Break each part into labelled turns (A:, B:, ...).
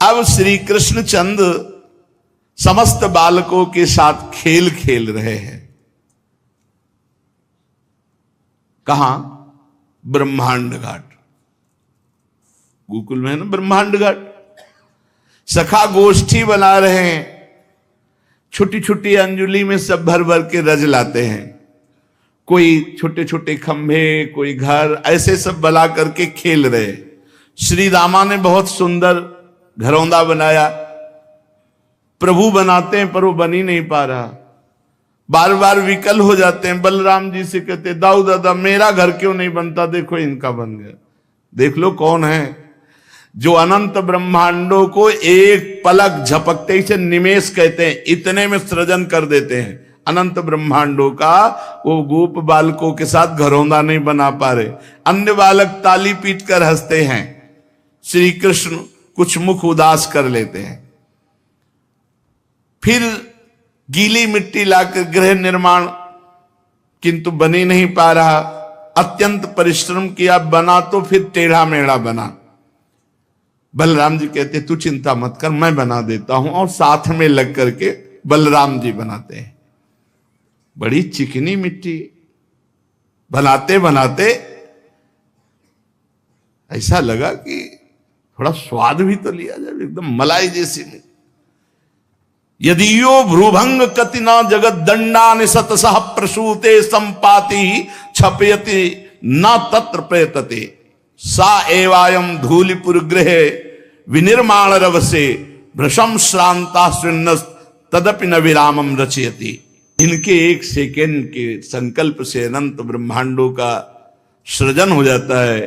A: अब श्री कृष्ण चंद समस्त बालकों के साथ खेल खेल रहे हैं। कहां? ब्रह्मांड घाट। गोकुल में है ना ब्रह्मांड घाट। सखा गोष्ठी बना रहे हैं, छोटी छोटी अंजुली में सब भर भर के रज लाते हैं। कोई छोटे छोटे खंभे, कोई घर, ऐसे सब बना करके खेल रहे। श्री रामा ने बहुत सुंदर घरौंदा बनाया। प्रभु बनाते हैं पर वो बन ही नहीं पा रहा, बार बार विकल हो जाते हैं। बलराम जी से कहते, दाऊ दादा मेरा घर क्यों नहीं बनता, देखो इनका बन गया। देख लो कौन है जो अनंत ब्रह्मांडों को एक पलक झपकते से निमेष कहते हैं, इतने में सृजन कर देते हैं अनंत ब्रह्मांडों का। वो गोप बालकों के साथ घरौंदा नहीं बना पा रहे। अन्य बालक ताली पीट कर हंसते हैं, श्री कृष्ण कुछ मुख उदास कर लेते हैं। फिर गीली मिट्टी लाकर गृह निर्माण, किंतु बन ही नहीं पा रहा। अत्यंत परिश्रम किया, बना तो फिर टेढ़ा मेढ़ा बना। बलराम जी कहते तू चिंता मत कर, मैं बना देता हूं, और साथ में लग करके बलराम जी बनाते हैं। बड़ी चिकनी मिट्टी, बनाते बनाते ऐसा लगा कि थोड़ा स्वाद भी तो लिया जाए, एकदम मलाई जैसी। यदियो भ्रूभंग कति न जगत दंडा निसतसह प्रसूते संपाति छपयति न तत्र प्रयतते सा एवायम धूलिपुर गृह विनिर्माण रवसे भ्रशम श्रांता सुन्नस तदपि न विरामम रचयति। इनके एक सेकेंड के संकल्प से अनंत ब्रह्मांडों का सृजन हो जाता है।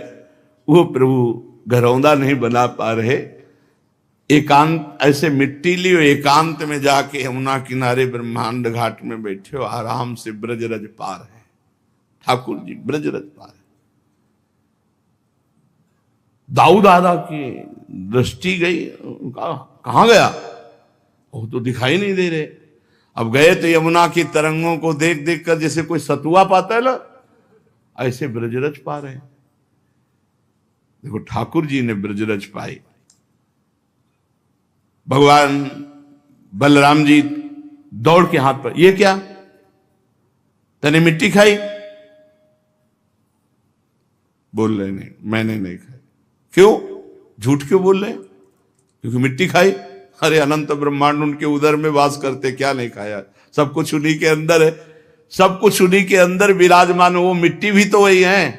A: वो प्रभु घरौंदा नहीं बना पा रहे। एकांत ऐसे मिट्टी लियो, एकांत में जाके यमुना किनारे ब्रह्मांड घाट में बैठे हो, आराम से ब्रजरज पार है। ठाकुर जी ब्रजरज पार है। दाऊ दादा की दृष्टि गई, कहां गया, वो तो दिखाई नहीं दे रहे। अब गए तो यमुना की तरंगों को देख देख कर जैसे कोई सतुआ पाता है ना, ऐसे ब्रजरज पा रहे हैं। देखो ठाकुर जी ने ब्रजरज पाई। भगवान बलराम जी दौड़ के हाथ पर, ये क्या, तने मिट्टी खाई? बोल रहे नहीं, मैंने नहीं खाई। क्यों झूठ क्यों बोल रहे? क्योंकि मिट्टी खाई। अरे अनंत ब्रह्मांड उनके उदर में वास करते, क्या नहीं खाया? सब कुछ उन्हीं के अंदर है, सब कुछ उन्हीं के अंदर विराजमान। वो मिट्टी भी तो वही है,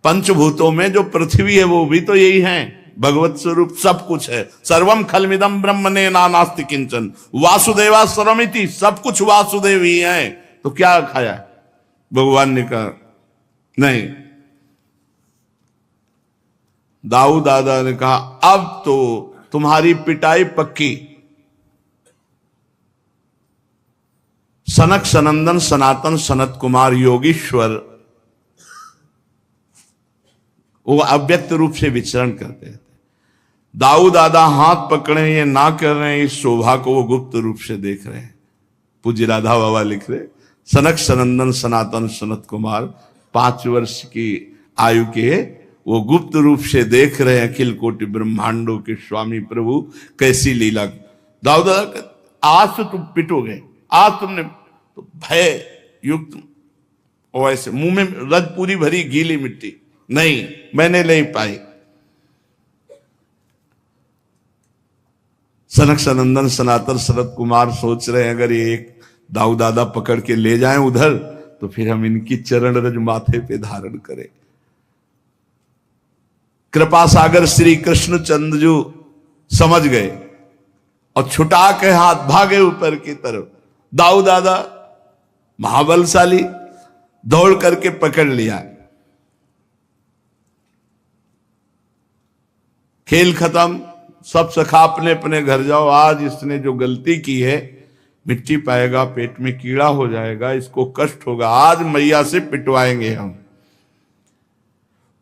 A: पंचभूतों में जो पृथ्वी है वो भी तो यही है, भगवत स्वरूप सब कुछ है। सर्वम खलमिदम ब्रह्मणे नास्ति किंचन वासुदेवा सर्वमिति, सब कुछ वासुदेव ही है। तो क्या खाया? भगवान ने कहा नहीं। दाऊ दादा ने कहा अब तो तुम्हारी पिटाई पक्की। सनक सनंदन सनातन सनत कुमार योगीश्वर वो अव्यक्त रूप से विचरण करते हैं। दाऊ दादा हाथ पकड़े ये ना कर रहे हैं, इस शोभा को वो गुप्त रूप से देख रहे हैं। पूज्य राधा बाबा लिख रहे, सनक सनंदन सनातन सनत कुमार 5 वर्ष की आयु के वो गुप्त रूप से देख रहे हैं अखिल कोटि ब्रह्मांडों के स्वामी प्रभु कैसी लीला। दाऊ दादा आज तो तुम पिटोगे, आज तुमने तो भय युक्त और ऐसे मुंह में रज पूरी भरी गीली मिट्टी, नहीं मैंने नहीं पाई। सनक सनंदन सनातन शरद कुमार सोच रहे हैं अगर ये एक दाऊ दादा पकड़ के ले जाएं उधर तो फिर हम इनकी चरण रज माथे पे धारण करें। कृपा सागर श्री कृष्ण चंद्र जो समझ गए और छुटा के हाथ भागे ऊपर की तरफ। दाऊ दादा महाबलशाली दौड़ करके पकड़ लिया। खेल खत्म, सब सखा अपने अपने घर जाओ। आज इसने जो गलती की है, मिट्टी पाएगा, पेट में कीड़ा हो जाएगा, इसको कष्ट होगा, आज मैया से पिटवाएंगे हम।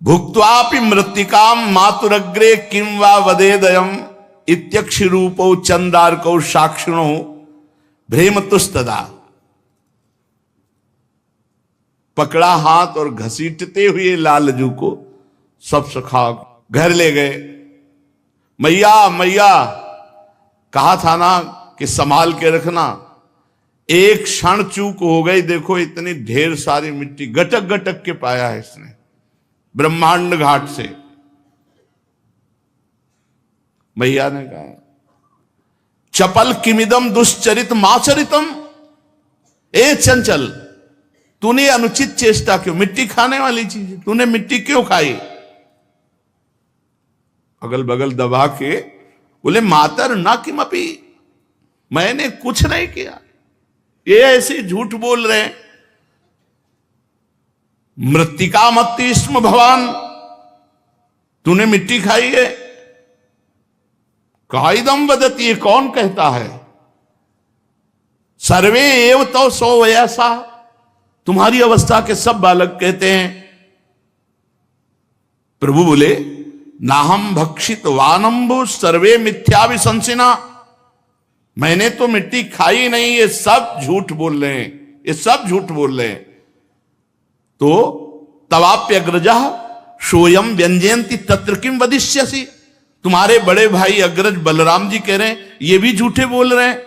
A: भुक्त्वापि मृत्तिकाम मातुरग्रे किम वा वदेदयम इत्यक्ष रूपो चंदार्कौ साक्षिणो भ्रेमतुस्तदा। पकड़ा हाथ और घसीटते हुए लालजू को सब सखा घर ले गए। मैया मैया कहा था ना कि संभाल के रखना, एक क्षण चूक हो गई, देखो इतनी ढेर सारी मिट्टी गटक गटक के पाया है इसने ब्रह्मांड घाट से। मैया ने कहा चपल किमिदम दुश्चरित माचरितम, ए चंचल तूने अनुचित चेष्टा क्यों, मिट्टी खाने वाली चीज तूने मिट्टी क्यों खाई। अगल बगल दबा के बोले मातर ना किमपि, मैंने कुछ नहीं किया, ये ऐसे झूठ बोल रहे हैं। मृत्तिका मत्ति स्म भवान, तूने मिट्टी खाई है। काइदम वदति, ये कौन कहता है। सर्वे एव तो सो वयसा, तुम्हारी अवस्था के सब बालक कहते हैं। प्रभु बोले नाहम भक्षित वानंबु सर्वे मिथ्या विशंसिना, मैंने तो मिट्टी खाई नहीं, ये सब झूठ बोल रहे हैं, ये सब झूठ बोल रहे हैं। तो तवाप्यग्रजा सोयम व्यंजयंती तत्र किम वदिष्यसि, तुम्हारे बड़े भाई अग्रज बलराम जी कह रहे हैं ये भी झूठे बोल रहे हैं।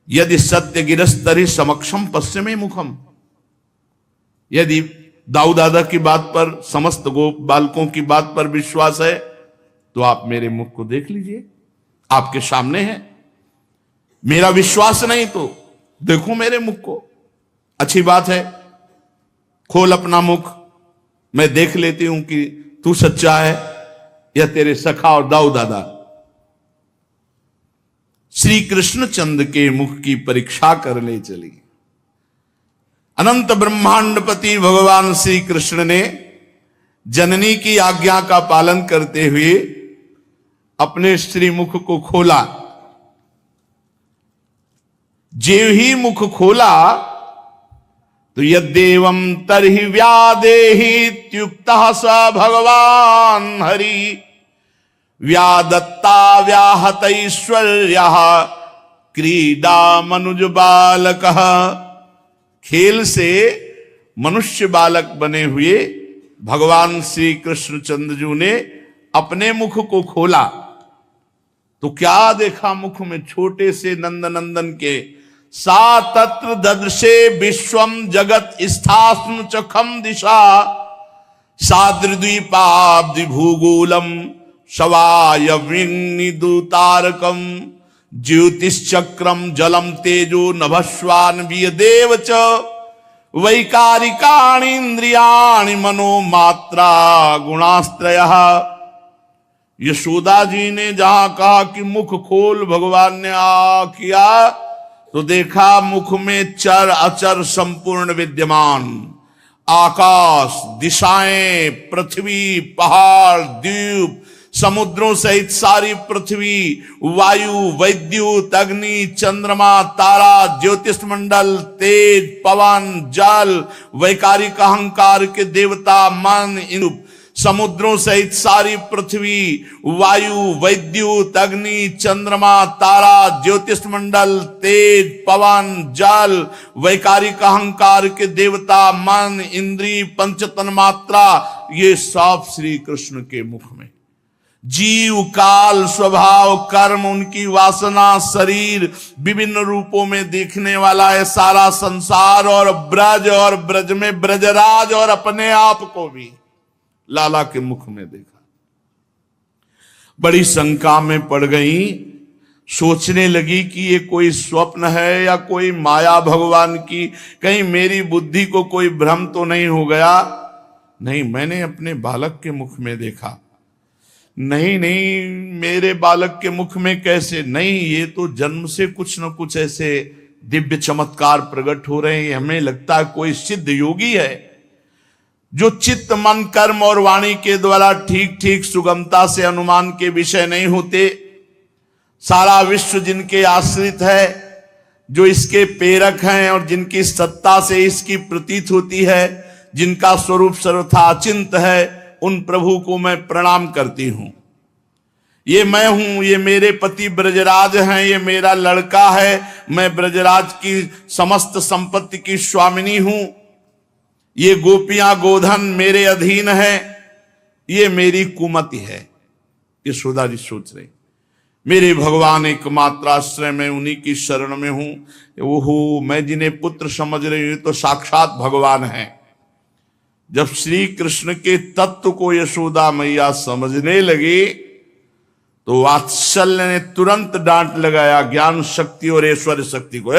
A: यदि सत्य गिरस्तरी समक्षम पश्चिमे मुखम, यदि दाऊ दादा की बात पर, समस्त गोप बालकों की बात पर विश्वास है तो आप मेरे मुख को देख लीजिए, आपके सामने है। मेरा विश्वास नहीं तो देखो मेरे मुख को, अच्छी बात है, खोल अपना मुख, मैं देख लेती हूं कि तू सच्चा है या तेरे सखा और दाऊ दादा। श्री कृष्णचंद्र के मुख की परीक्षा करने चली। अनंत ब्रह्मांडपति भगवान श्री कृष्ण ने जननी की आज्ञा का पालन करते हुए अपने श्रीमुख को खोला। जेव ही मुख खोला तो यद्देवं तरहि व्यादेहि इत्युक्तः स भगवान हरि, व्यादत्ता व्याहत ऐश्वर्यः क्रीडा मनुज बालकः। खेल से मनुष्य बालक बने हुए भगवान श्री कृष्णचंद्र ने अपने मुख को खोला तो क्या देखा, मुख में छोटे से नंदनंदन के सा तत्र ददृशे विश्वम जगत स्थास्नु चखम दिशा, साद्रिद्वीपाब्धि भूगोलम शवायविनिदुतारकम ज्योतिश्चक्रम जलम तेजो नभस्वान वियदेव च वैकारिकाणि इंद्रियाणि मनोमात्रा गुणास्त्रयः। यशोदा जी ने जहां कहा कि मुख खोल, भगवान ने किया तो देखा मुख में चर अचर संपूर्ण विद्यमान, आकाश, दिशाएं, पृथ्वी, पहाड़, द्वीप, समुद्रों सहित सारी पृथ्वी, वायु, वैद्युत, अग्नि, चंद्रमा, तारा, ज्योतिष मंडल, तेज, पवन, जल, वैकारिक अहंकार के देवता, मन, इंद्र, समुद्रों सहित सारी पृथ्वी, वायु, वैद्युत, अग्नि, चंद्रमा, तारा, ज्योतिष मंडल, तेज, पवन, जल, वैकारिक अहंकार के देवता, मन, इंद्री, पंचतन मात्रा, ये सब श्री कृष्ण के मुख में। जीव, काल, स्वभाव, कर्म, उनकी वासना, शरीर, विभिन्न रूपों में देखने वाला है सारा संसार, और ब्रज में ब्रजराज और अपने आप को भी लाला के मुख में देखा। बड़ी शंका में पड़ गई, सोचने लगी कि ये कोई स्वप्न है या कोई माया भगवान की, कहीं मेरी बुद्धि को कोई भ्रम तो नहीं हो गया। नहीं, मैंने अपने बालक के मुख में देखा। नहीं नहीं, मेरे बालक के मुख में कैसे, नहीं, ये तो जन्म से कुछ न कुछ ऐसे दिव्य चमत्कार प्रकट हो रहे हैं। हमें लगता है कोई सिद्ध योगी है जो चित्त, मन, कर्म और वाणी के द्वारा ठीक ठीक सुगमता से अनुमान के विषय नहीं होते। सारा विश्व जिनके आश्रित है, जो इसके प्रेरक हैं और जिनकी सत्ता से इसकी प्रतीत होती है, जिनका स्वरूप सर्वथा अचिंत है, उन प्रभु को मैं प्रणाम करती हूं। ये मैं हूं, ये मेरे पति ब्रजराज हैं, ये मेरा लड़का है, मैं ब्रजराज की समस्त संपत्ति की स्वामिनी हूं। ये गोपियां गोधन मेरे अधीन है, ये मेरी कुमति है। यशोदा जी सोच रहे, मेरे भगवान एकमात्र आश्रय में, उन्हीं की शरण में हूं। ओहो, मैं जिन्हें पुत्र समझ रही हूं तो साक्षात भगवान हैं। जब श्री कृष्ण के तत्व को यशोदा मैया समझने लगी तो वात्सल्य ने तुरंत डांट लगाया ज्ञान शक्ति और ऐश्वर्य शक्ति को,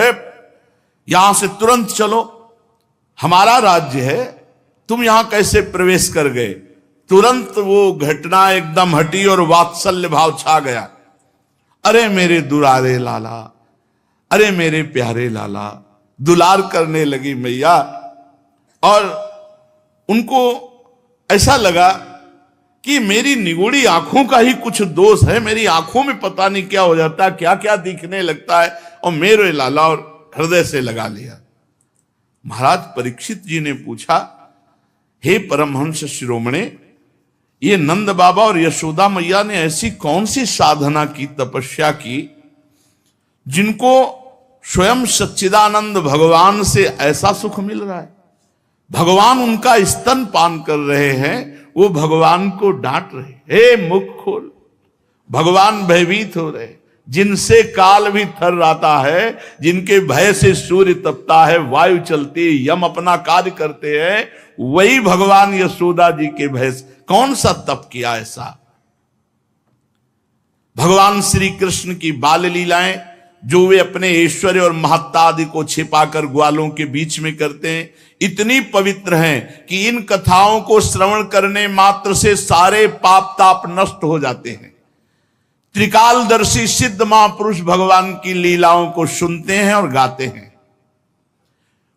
A: यहां से तुरंत चलो, हमारा राज्य है, तुम यहां कैसे प्रवेश कर गए। तुरंत वो घटना एकदम हटी और वात्सल्य भाव छा गया। अरे मेरे दुलारे लाला, अरे मेरे प्यारे लाला, दुलार करने लगी मैया। और उनको ऐसा लगा कि मेरी निगोड़ी आंखों का ही कुछ दोष है, मेरी आंखों में पता नहीं क्या हो जाता है, क्या क्या दिखने लगता है, और मेरे लाला, और हृदय से लगा लिया। महाराज परीक्षित जी ने पूछा, हे परमहंस शिरोमणे, ये नंद बाबा और यशोदा मैया ने ऐसी कौन सी साधना की, तपस्या की, जिनको स्वयं सच्चिदानंद भगवान से ऐसा सुख मिल रहा है। भगवान उनका स्तन पान कर रहे हैं, वो भगवान को डांट रहे, हे मुख खोल। भगवान भयभीत हो रहे, जिनसे काल भी थर्राता है, जिनके भय से सूर्य तपता है, वायु चलती है, यम अपना कार्य करते हैं, वही भगवान यशोदा जी के भय से कौन सा तप किया ऐसा। भगवान श्री कृष्ण की बाल लीलाएं जो वे अपने ऐश्वर्य और महत्ता आदि को छिपाकर ग्वालों के बीच में करते हैं, इतनी पवित्र हैं कि इन कथाओं को श्रवण करने मात्र से सारे पाप ताप नष्ट हो जाते हैं। त्रिकालदर्शी सिद्ध महापुरुष भगवान की लीलाओं को सुनते हैं और गाते हैं।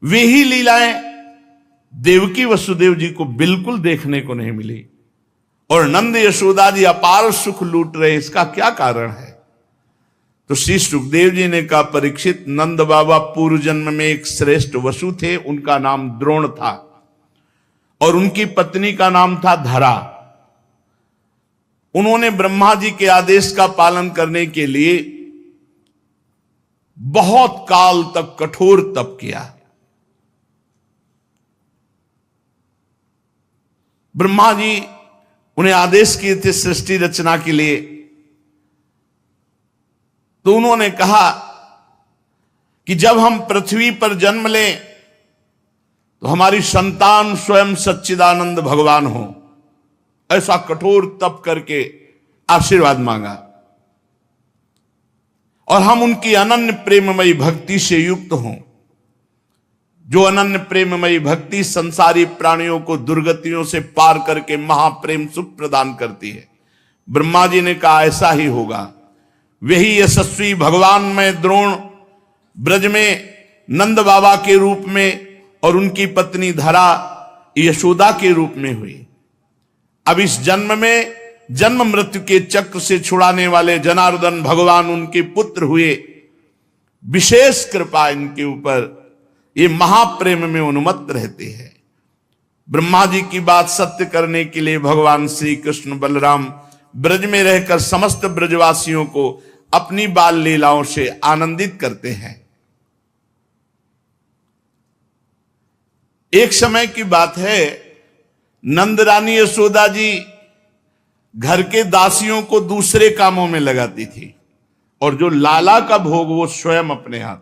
A: वे ही लीलाएं देवकी वसुदेव जी को बिल्कुल देखने को नहीं मिली, और नंद यशोदा जी अपार सुख लूट रहे, इसका क्या कारण है। तो श्री सुखदेव जी ने कहा, परीक्षित, नंद बाबा पूर्व जन्म में एक श्रेष्ठ वसु थे, उनका नाम द्रोण था, और उनकी पत्नी का नाम था धरा। उन्होंने ब्रह्मा जी के आदेश का पालन करने के लिए बहुत काल तक कठोर तप किया। ब्रह्मा जी उन्हें आदेश किए थे सृष्टि रचना के लिए, तो उन्होंने कहा कि जब हम पृथ्वी पर जन्म लें तो हमारी संतान स्वयं सच्चिदानंद भगवान हो। ऐसा कठोर तप करके आशीर्वाद मांगा, और हम उनकी अनन्य प्रेममयी भक्ति से युक्त हों। जो अनन्य प्रेममयी भक्ति संसारी प्राणियों को दुर्गतियों से पार करके महाप्रेम सुख प्रदान करती है। ब्रह्मा जी ने कहा ऐसा ही होगा। वही यशस्वी भगवान में द्रोण ब्रज में नंद बाबा के रूप में और उनकी पत्नी धरा यशोदा के रूप में हुई। अब इस जन्म में जन्म मृत्यु के चक्र से छुड़ाने वाले जनार्दन भगवान उनके पुत्र हुए। विशेष कृपा इनके ऊपर, ये महाप्रेम में उन्मत्त रहते हैं। ब्रह्मा जी की बात सत्य करने के लिए भगवान श्री कृष्ण बलराम ब्रज में रहकर समस्त ब्रजवासियों को अपनी बाल लीलाओं से आनंदित करते हैं। एक समय की बात है, नंद रानी यशोदा जी घर के दासियों को दूसरे कामों में लगाती थी, और जो लाला का भोग वो स्वयं अपने हाथ।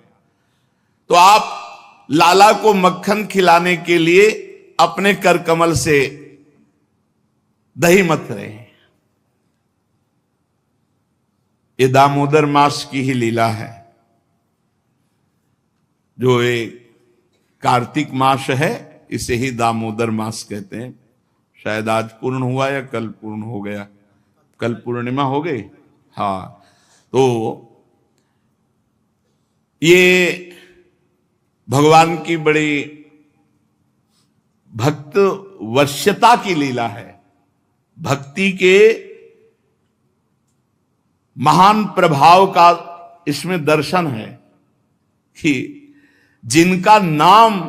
A: तो आप लाला को मक्खन खिलाने के लिए अपने कर कमल से दही मथ रहे हैं। ये दामोदर मास की ही लीला है, जो एक कार्तिक मास है, इसे ही दामोदर मास कहते हैं। शायद आज पूर्ण हुआ या कल पूर्ण हो गया, कल पूर्णिमा हो गई। हाँ, तो ये भगवान की बड़ी भक्त वश्यता की लीला है। भक्ति के महान प्रभाव का इसमें दर्शन है कि जिनका नाम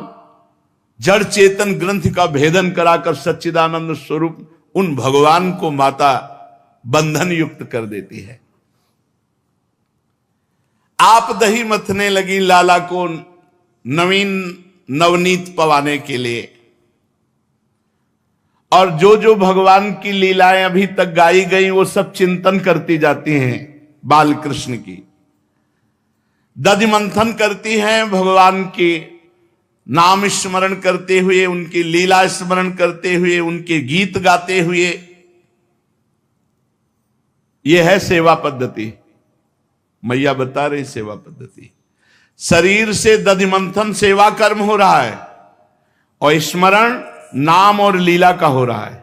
A: जड़ चेतन ग्रंथ का भेदन कराकर सच्चिदानंद स्वरूप, उन भगवान को माता बंधन युक्त कर देती है। आप दही मथने लगी लाला को नवीन नवनीत पवाने के लिए, और जो जो भगवान की लीलाएं अभी तक गाई गई वो सब चिंतन करती जाती हैं बाल कृष्ण की, दधि मंथन करती हैं भगवान की नाम स्मरण करते हुए, उनकी लीला स्मरण करते हुए, उनके गीत गाते हुए। यह है सेवा पद्धति। मैया बता रही सेवा पद्धति। शरीर से दधि मंथन सेवा कर्म हो रहा है और स्मरण नाम और लीला का हो रहा है।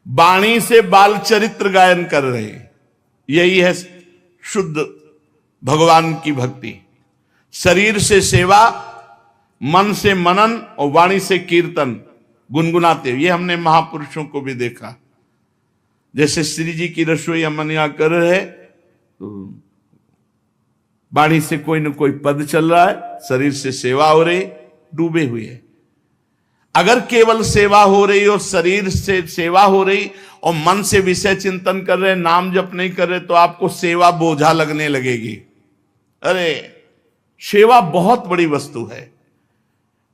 A: वाणी से बाल चरित्र गायन कर रहे हैं। यही है शुद्ध भगवान की भक्ति। शरीर से सेवा, मन से मनन और वाणी से कीर्तन गुनगुनाते। ये हमने महापुरुषों को भी देखा। जैसे श्री जी की रसोई अमन यहाँ कर रहे तो वाणी से कोई न कोई पद चल रहा है, शरीर से सेवा हो रही, डूबे हुए है। अगर केवल सेवा हो रही और शरीर से सेवा हो रही और मन से विषय चिंतन कर रहे, नाम जप नहीं कर रहे, तो आपको सेवा बोझा लगने लगेगी। अरे सेवा बहुत बड़ी वस्तु है।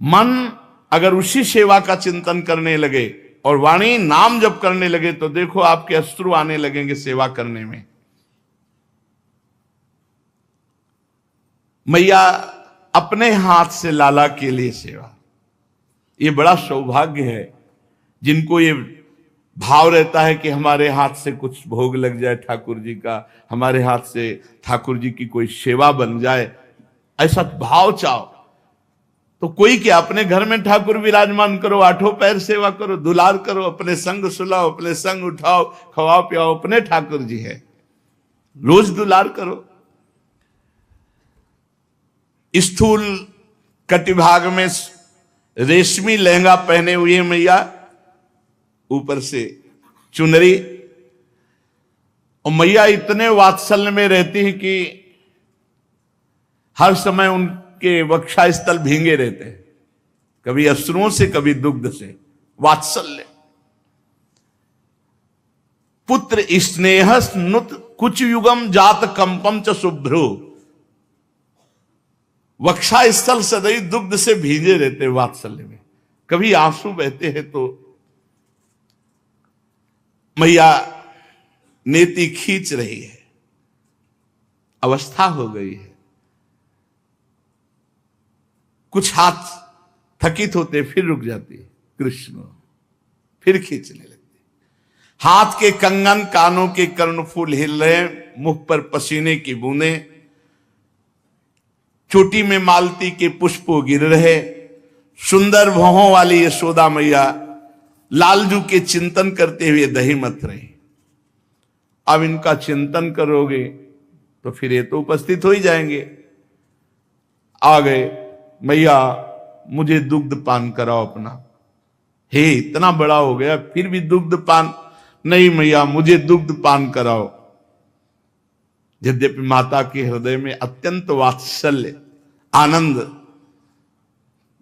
A: मन अगर उसी सेवा का चिंतन करने लगे और वाणी नाम जप करने लगे तो देखो आपके अश्रु आने लगेंगे सेवा करने में। मैया अपने हाथ से लाला के लिए सेवा, ये बड़ा सौभाग्य है। जिनको ये भाव रहता है कि हमारे हाथ से कुछ भोग लग जाए ठाकुर जी का, हमारे हाथ से ठाकुर जी की कोई सेवा बन जाए, ऐसा भाव चाहो तो कोई क्या, अपने घर में ठाकुर विराजमान करो, आठों पैर सेवा करो, दुलार करो, अपने संग सुलाओ, अपने संग उठाओ, खवाओ पियाओ, अपने ठाकुर जी है, रोज दुलार करो। स्थूल कटिभाग में रेशमी लहंगा पहने हुए मैया, ऊपर से चुनरी, और मैया इतने वात्सल्य में रहती है कि हर समय उनके वक्षा स्थल भींगे रहते हैं, कभी अश्रुओं से कभी दुग्ध से। वात्सल्य। पुत्र स्नेह नुत कुछ युगम जात कंपम च शुभ्रु। वक्षा स्थल सदैव दुग्ध से भीगे रहते वात्सल्य में, कभी आंसू बहते हैं तो मैया नेति खींच रही है, अवस्था हो गई है। कुछ हाथ थकित होते फिर रुक जाती है कृष्ण, फिर खींचने लगती। हाथ के कंगन, कानों के कर्णफूल हिल रहे, मुख पर पसीने की बूंदें, चोटी में मालती के पुष्प गिर रहे। सुंदर भौहों वाली यशोदा मैया लालजू के चिंतन करते हुए दही मत रही। अब इनका चिंतन करोगे तो फिर ये तो उपस्थित हो ही जाएंगे। आ गए, मैया मुझे दुग्ध पान कराओ अपना। हे इतना बड़ा हो गया फिर भी दुग्ध पान नहीं, मैया मुझे दुग्ध पान कराओ। यद्यपि माता के हृदय में अत्यंत वात्सल्य, आनंद,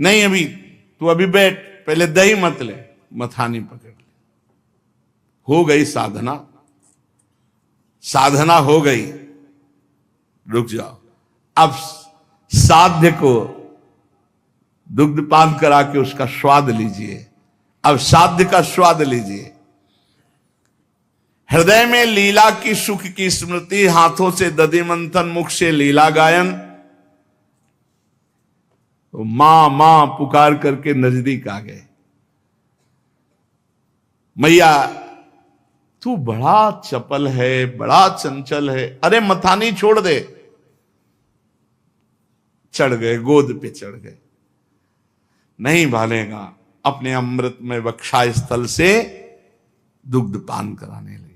A: नहीं अभी तू अभी बैठ, पहले दही मत ले, मथानी पकड़ ले। हो गई साधना, साधना हो गई, रुक जाओ। अब साध्य को दुग्ध पान करा के उसका स्वाद लीजिए। अब साध्य का स्वाद लीजिए। हृदय में लीला की सुख की स्मृति, हाथों से दधि मंथन, मुख से लीला गायन। तो मां मां पुकार करके नजदीक आ गए। मैया तू बड़ा चपल है, बड़ा चंचल है, अरे मथानी छोड़ दे। चढ़ गए, गोद पे चढ़ गए। नहीं भालेगा, अपने अमृत में वक्षा स्थल से दुग्ध पान कराने लगे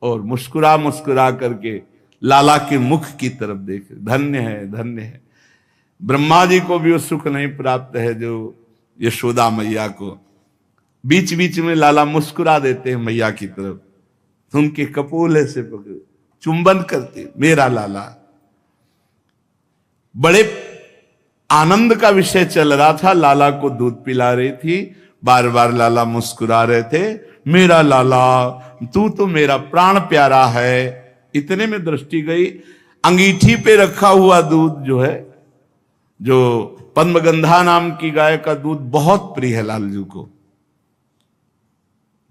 A: और मुस्कुरा मुस्कुरा करके लाला के मुख की तरफ देखे। धन्य है, धन्य है। ब्रह्मा जी को भी वो सुख नहीं प्राप्त है जो यशोदा मैया को। बीच बीच में लाला मुस्कुरा देते हैं मैया की तरफ, तो उनके कपोल से पकड़ चुंबन करते, मेरा लाला। बड़े आनंद का विषय चल रहा था, लाला को दूध पिला रही थी, बार बार लाला मुस्कुरा रहे थे, मेरा लाला तू तो मेरा प्राण प्यारा है। इतने में दृष्टि गई, अंगीठी पे रखा हुआ दूध जो है, जो पद्मगंधा नाम की गाय का दूध बहुत प्रिय है लालजू को,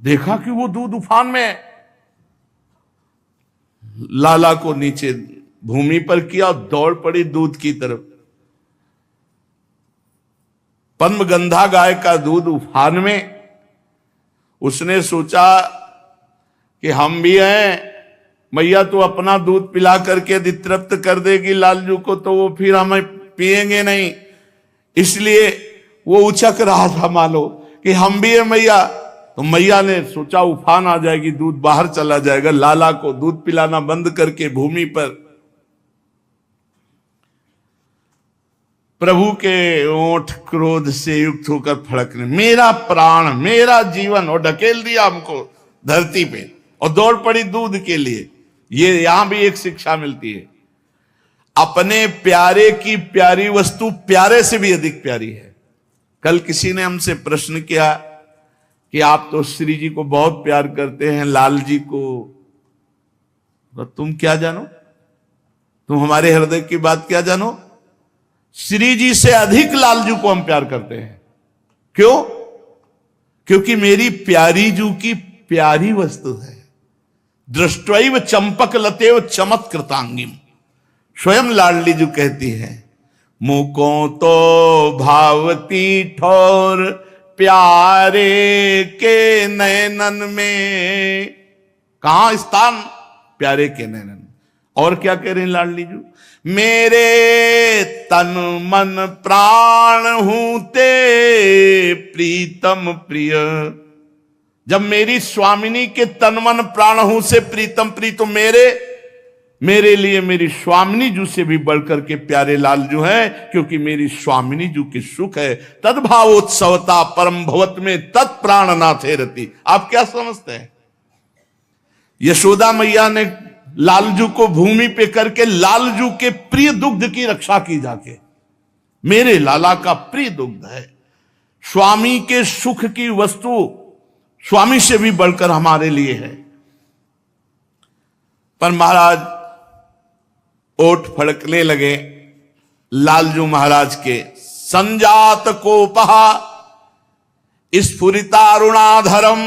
A: देखा कि वो दूध उफान में है। लाला को नीचे भूमि पर किया, दौड़ पड़ी दूध की तरफ। पद्मगंधा गाय का दूध उफान में। उसने सोचा कि हम भी हैं, मैया तो अपना दूध पिला करके यदि तृप्त कर देगी लालजू को तो वो फिर हमें पिएंगे नहीं, इसलिए वो उचक रहा था मानो कि हम भी हैं मैया। तो मैया ने सोचा उफान आ जाएगी, दूध बाहर चला जाएगा, लाला को दूध पिलाना बंद करके भूमि पर प्रभु के ओंठ क्रोध से युक्त होकर फड़कने, मेरा प्राण मेरा जीवन, और ढकेल दिया हमको धरती पे और दौड़ पड़ी दूध के लिए। ये यहां भी एक शिक्षा मिलती है, अपने प्यारे की प्यारी वस्तु प्यारे से भी अधिक प्यारी है। कल किसी ने हमसे प्रश्न किया कि आप तो श्री जी को बहुत प्यार करते हैं, लाल जी को तो तुम क्या जानो, तुम हमारे हृदय की बात क्या जानो। श्री जी से अधिक लालजू को हम प्यार करते हैं। क्यों? क्योंकि मेरी प्यारी जू की प्यारी वस्तु है। दृष्टैव चंपक लतेव चमत्कृतांगिम, स्वयं लाडली जू कहती है, मुको तो भावती ठोर प्यारे के नयनन में। कहां स्थान? प्यारे के नयनन। और क्या कह रहे हैं लाडली जू, मेरे तन मन प्राण हूं ते प्रीतम प्रिय। जब मेरी स्वामिनी के तन मन प्राण हूं से प्रीतम प्रिय, तो मेरे लिए मेरी स्वामिनी जू से भी बढ़कर के प्यारे लालजू हैं, क्योंकि मेरी स्वामिनी जू के सुख है। तद्भावोत्सवता परम भवत में तत्प्राण नाथे रति। आप क्या समझते हैं? यशोदा मैया ने लालजू को भूमि पे करके लालजू के प्रिय दुग्ध की रक्षा की जाके, मेरे लाला का प्रिय दुग्ध है। स्वामी के सुख की वस्तु स्वामी से भी बढ़कर हमारे लिए है। पर महाराज ओठ फड़कने लगे लालजू महाराज के। संजात कोपहा स्फुरितारुणाधरम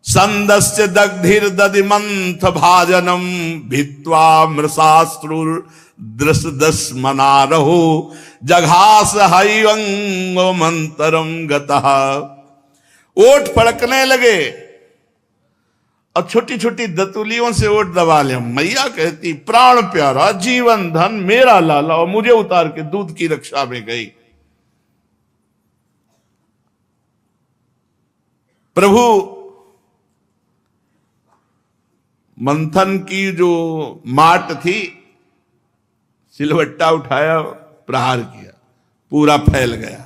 A: संदस्य दग्धिर दधिमंथ भाजनम भित्वा मृषाश्रुर दृश दस मनारहो जघास हयंगो मंतरम गतः। ओठ फड़कने लगे और छोटी छोटी दतुलियों से ओठ दबा लिया। मैया कहती, प्राण प्यारा जीवन धन मेरा लाला, और मुझे उतार के दूध की रक्षा में गई। प्रभु मंथन की जो माट थी, सिलवट्टा उठाया, प्रहार किया, पूरा फैल गया।